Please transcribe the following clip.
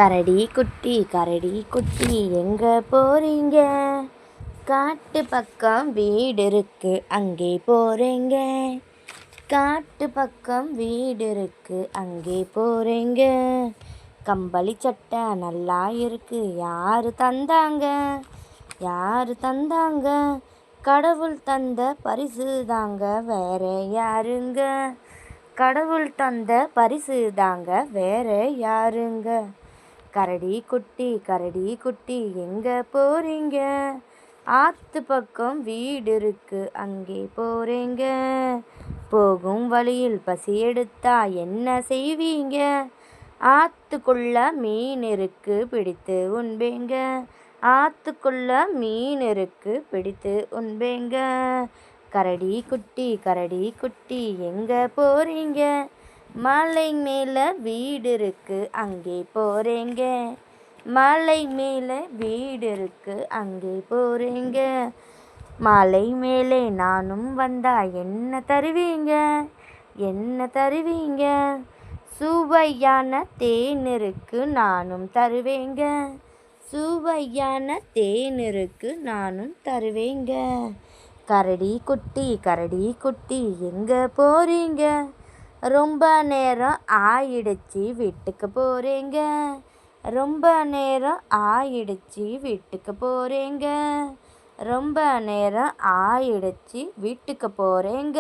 கரடி குட்டி எங்க போறீங்க? காட்டு பக்கம் வீடு இருக்கு அங்கே போறேங்க. காட்டு பக்கம் வீடு இருக்கு அங்கே போறேங்க. கம்பளி சட்டை நல்லா இருக்கு யாரு தந்தாங்க? யாரு தந்தாங்க? கடவுள் தந்த பரிசு தாங்க வேற யாருங்க? கடவுள் தந்த பரிசு தாங்க வேற யாருங்க? கரடி குட்டி எங்க போறீங்க? ஆத்து பக்கம் வீடு இருக்கு அங்கே போறேங்க. போகும் வழியில் பசி எடுத்தா என்ன செய்வீங்க? ஆத்துக்குள்ள மீன் இருக்கு பிடித்து உண்பேங்க. ஆத்துக்குள்ள மீன் இருக்கு பிடித்து உண்பேங்க. கரடி குட்டி எங்க போறீங்க? மலை மேல வீடு இருக்கு அங்கே போறேங்க. மலை மேல வீடு இருக்கு அங்கே போறேங்க. மலை மேலே நானும் வந்தா என்ன தருவீங்க? என்ன தருவீங்க? சுவையான தேன் இருக்கு நானும் தருவேங்க. சுவையான தேன் இருக்கு நானும் தருவேங்க. கரடி குட்டி எங்க போறீங்க? ரொம்ப நேரம் ஆயிடுச்சு வீட்டுக்கு போறேங்க. ரொம்ப நேரம் ஆயிடுச்சு வீட்டுக்கு போறேங்க. ரொம்ப நேரம் ஆயிடுச்சு வீட்டுக்கு போறேங்க.